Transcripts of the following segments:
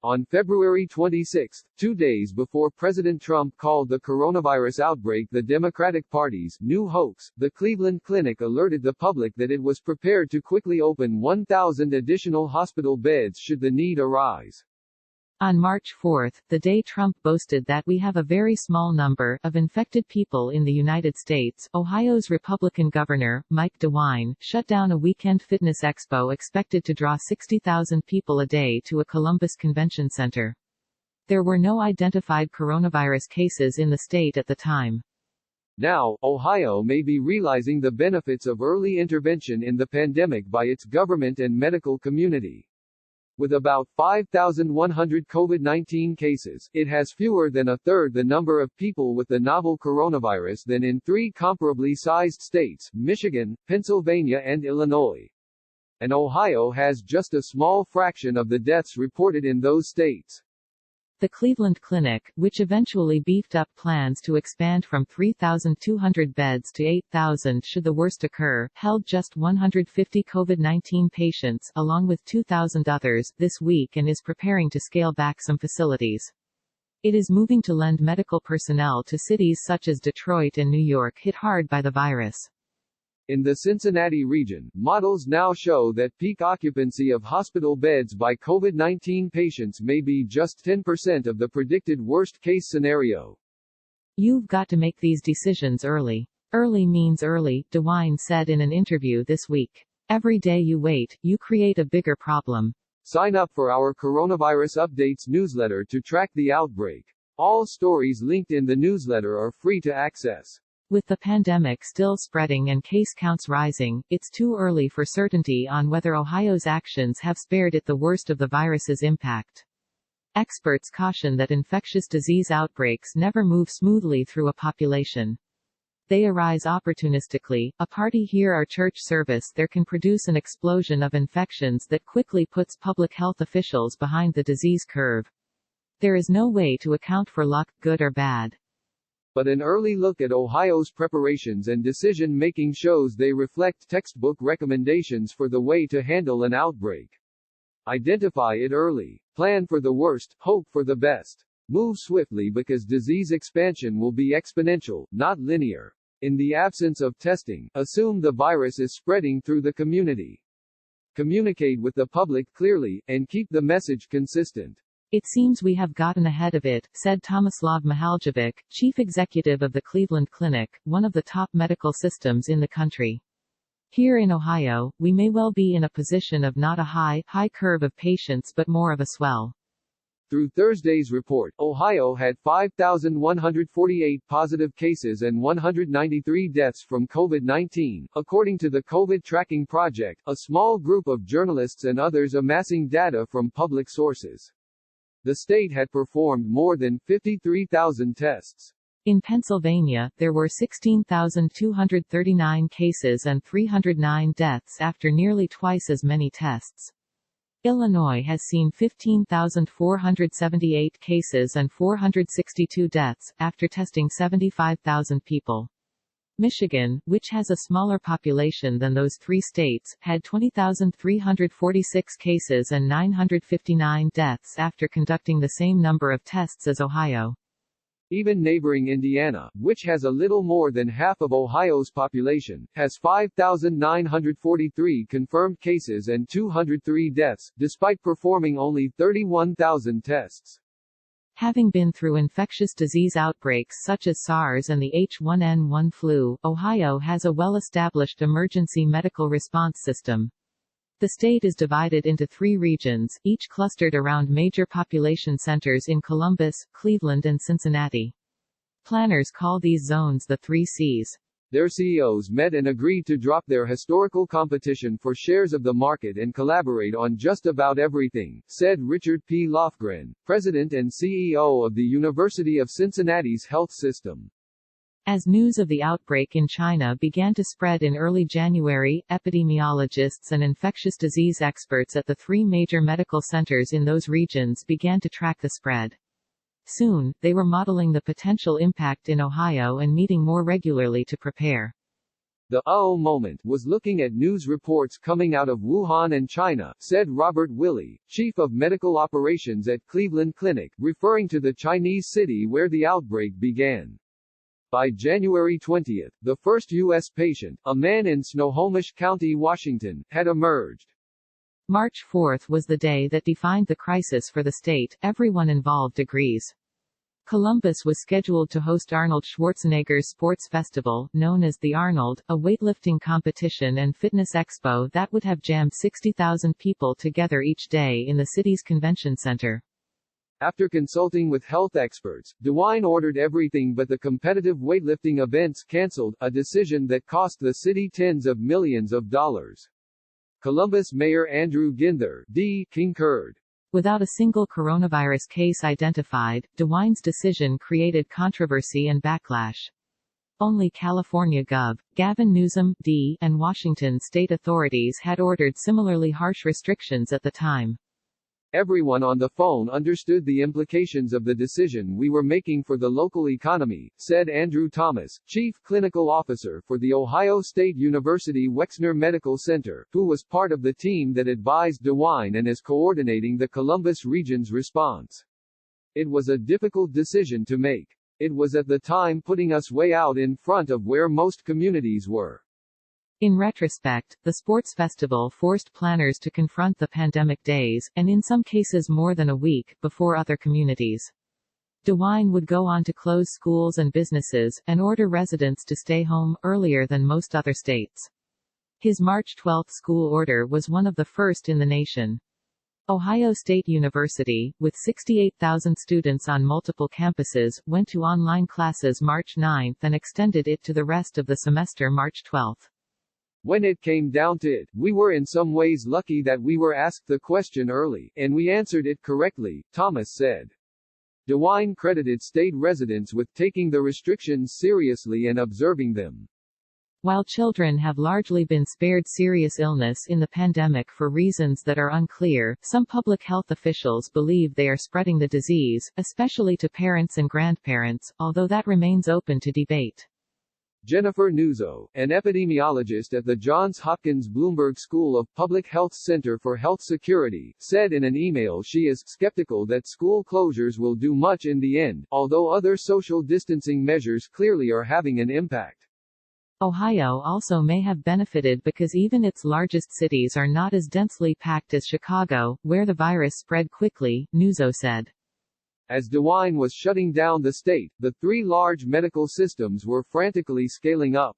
On February 26, 2 days before President Trump called the coronavirus outbreak the Democratic Party's new hoax, the Cleveland Clinic alerted the public that it was prepared to quickly open 1,000 additional hospital beds should the need arise. On March 4, the day Trump boasted that we have a very small number of infected people in the United States, Ohio's Republican governor, Mike DeWine, shut down a weekend fitness expo expected to draw 60,000 people a day to a Columbus convention center. There were no identified coronavirus cases in the state at the time. Now, Ohio may be realizing the benefits of early intervention in the pandemic by its government and medical community. With about 5,100 COVID-19 cases, it has fewer than a third the number of people with the novel coronavirus than in 3 comparably sized states, Michigan, Pennsylvania and Illinois. And Ohio has just a small fraction of the deaths reported in those states. The Cleveland Clinic, which eventually beefed up plans to expand from 3,200 beds to 8,000 should the worst occur, held just 150 COVID-19 patients, along with 2,000 others, this week and is preparing to scale back some facilities. It is moving to lend medical personnel to cities such as Detroit and New York hit hard by the virus. In the Cincinnati region, models now show that peak occupancy of hospital beds by COVID-19 patients may be just 10% of the predicted worst-case scenario. You've got to make these decisions early. Early means early, DeWine said in an interview this week. Every day you wait, you create a bigger problem. Sign up for our Coronavirus Updates newsletter to track the outbreak. All stories linked in the newsletter are free to access. With the pandemic still spreading and case counts rising, it's too early for certainty on whether Ohio's actions have spared it the worst of the virus's impact. Experts caution that infectious disease outbreaks never move smoothly through a population. They arise opportunistically. A party here or church service there can produce an explosion of infections that quickly puts public health officials behind the disease curve. There is no way to account for luck, good or bad. But an early look at Ohio's preparations and decision-making shows they reflect textbook recommendations for the way to handle an outbreak. Identify it early. Plan for the worst, hope for the best. Move swiftly because disease expansion will be exponential, not linear. In the absence of testing, assume the virus is spreading through the community. Communicate with the public clearly, and keep the message consistent. It seems we have gotten ahead of it, said Tomislav Mihaljevic, chief executive of the Cleveland Clinic, one of the top medical systems in the country. Here in Ohio, we may well be in a position of not a high curve of patients but more of a swell. Through Thursday's report, Ohio had 5,148 positive cases and 193 deaths from COVID-19, according to the COVID Tracking Project, a small group of journalists and others amassing data from public sources. The state had performed more than 53,000 tests. In Pennsylvania, there were 16,239 cases and 309 deaths after nearly twice as many tests. Illinois has seen 15,478 cases and 462 deaths, after testing 75,000 people. Michigan, which has a smaller population than those 3 states, had 20,346 cases and 959 deaths after conducting the same number of tests as Ohio. Even neighboring Indiana, which has a little more than half of Ohio's population, has 5,943 confirmed cases and 203 deaths, despite performing only 31,000 tests. Having been through infectious disease outbreaks such as SARS and the H1N1 flu, Ohio has a well-established emergency medical response system. The state is divided into 3 regions, each clustered around major population centers in Columbus, Cleveland and Cincinnati. Planners call these zones the 3 Cs. Their CEOs met and agreed to drop their historical competition for shares of the market and collaborate on just about everything, said Richard P. Lofgren, president and CEO of the University of Cincinnati's health system. As news of the outbreak in China began to spread in early January, epidemiologists and infectious disease experts at the 3 major medical centers in those regions began to track the spread. Soon, they were modeling the potential impact in Ohio and meeting more regularly to prepare. The moment was looking at news reports coming out of Wuhan and China, said Robert Willey, chief of medical operations at Cleveland Clinic, referring to the Chinese city where the outbreak began. By January 20, the first U.S. patient, a man in Snohomish County, Washington, had emerged. March 4 was the day that defined the crisis for the state, everyone involved agrees. Columbus was scheduled to host Arnold Schwarzenegger's sports festival, known as the Arnold, a weightlifting competition and fitness expo that would have jammed 60,000 people together each day in the city's convention center. After consulting with health experts, DeWine ordered everything but the competitive weightlifting events canceled, a decision that cost the city tens of millions of dollars. Columbus Mayor Andrew Ginther, D. concurred. Without a single coronavirus case identified, DeWine's decision created controversy and backlash. Only California Gov. Gavin Newsom, D., and Washington state authorities had ordered similarly harsh restrictions at the time. Everyone on the phone understood the implications of the decision we were making for the local economy, said Andrew Thomas, chief clinical officer for the Ohio State University Wexner Medical Center, who was part of the team that advised DeWine and is coordinating the Columbus region's response. It was a difficult decision to make. It was at the time putting us way out in front of where most communities were. In retrospect, the sports festival forced planners to confront the pandemic days, and in some cases more than a week, before other communities. DeWine would go on to close schools and businesses, and order residents to stay home, earlier than most other states. His March 12 school order was one of the first in the nation. Ohio State University, with 68,000 students on multiple campuses, went to online classes March 9 and extended it to the rest of the semester March 12. When it came down to it, we were in some ways lucky that we were asked the question early, and we answered it correctly, Thomas said. DeWine credited state residents with taking the restrictions seriously and observing them. While children have largely been spared serious illness in the pandemic for reasons that are unclear, some public health officials believe they are spreading the disease, especially to parents and grandparents, although that remains open to debate. Jennifer Nuzzo, an epidemiologist at the Johns Hopkins Bloomberg School of Public Health's Center for Health Security, said in an email she is skeptical that school closures will do much in the end, although other social distancing measures clearly are having an impact. Ohio also may have benefited because even its largest cities are not as densely packed as Chicago, where the virus spread quickly, Nuzzo said. As DeWine was shutting down the state, the three large medical systems were frantically scaling up.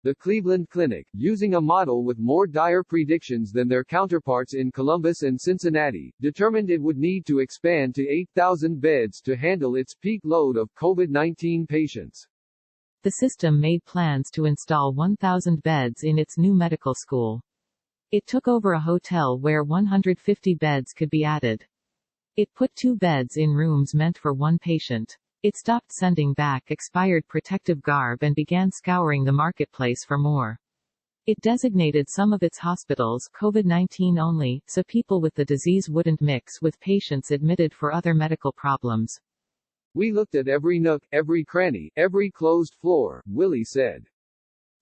The Cleveland Clinic, using a model with more dire predictions than their counterparts in Columbus and Cincinnati, determined it would need to expand to 8,000 beds to handle its peak load of COVID-19 patients. The system made plans to install 1,000 beds in its new medical school. It took over a hotel where 150 beds could be added. It put 2 beds in rooms meant for one patient. It stopped sending back expired protective garb and began scouring the marketplace for more. It designated some of its hospitals COVID-19 only, so people with the disease wouldn't mix with patients admitted for other medical problems. We looked at every nook, every cranny, every closed floor, Willey said.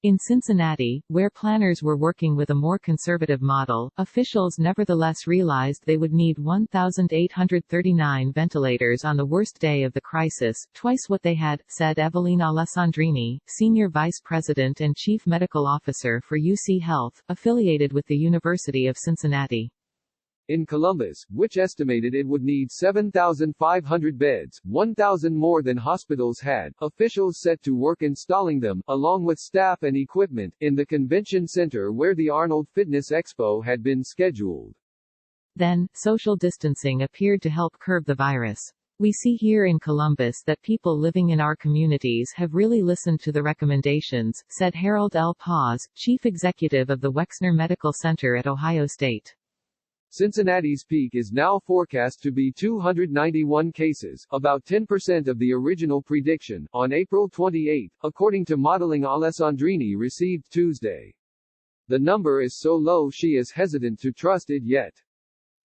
In Cincinnati, where planners were working with a more conservative model, officials nevertheless realized they would need 1,839 ventilators on the worst day of the crisis, twice what they had, said Evelyn Alessandrini, senior vice president and chief medical officer for UC Health, affiliated with the University of Cincinnati. In Columbus, which estimated it would need 7,500 beds, 1,000 more than hospitals had, officials set to work installing them, along with staff and equipment, in the convention center where the Arnold Fitness Expo had been scheduled. Then, social distancing appeared to help curb the virus. We see here in Columbus that people living in our communities have really listened to the recommendations, said Harold L. Paz, chief executive of the Wexner Medical Center at Ohio State. Cincinnati's peak is now forecast to be 291 cases, about 10% of the original prediction, on April 28, according to modeling Alessandrini received Tuesday. The number is so low she is hesitant to trust it yet.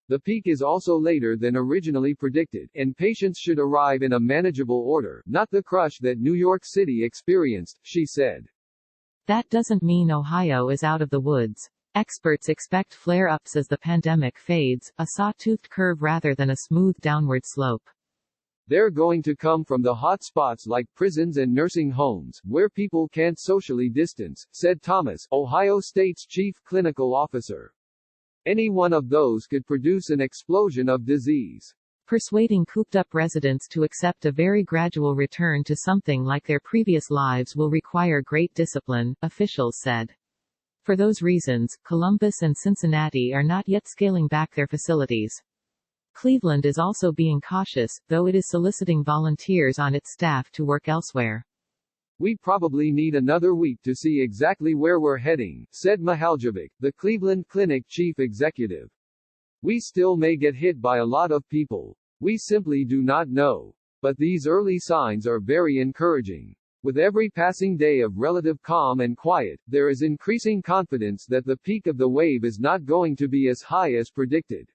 The peak is also later than originally predicted, and patients should arrive in a manageable order, not the crush that New York City experienced, she said. That doesn't mean Ohio is out of the woods. Experts expect flare-ups as the pandemic fades, a saw-toothed curve rather than a smooth downward slope. They're going to come from the hot spots like prisons and nursing homes, where people can't socially distance, said Thomas, Ohio State's chief clinical officer. Any one of those could produce an explosion of disease. Persuading cooped-up residents to accept a very gradual return to something like their previous lives will require great discipline, officials said. For those reasons, Columbus and Cincinnati are not yet scaling back their facilities. Cleveland is also being cautious, though it is soliciting volunteers on its staff to work elsewhere. We probably need another week to see exactly where we're heading, said Mihaljevic, the Cleveland Clinic chief executive. We still may get hit by a lot of people. We simply do not know. But these early signs are very encouraging. With every passing day of relative calm and quiet, there is increasing confidence that the peak of the wave is not going to be as high as predicted.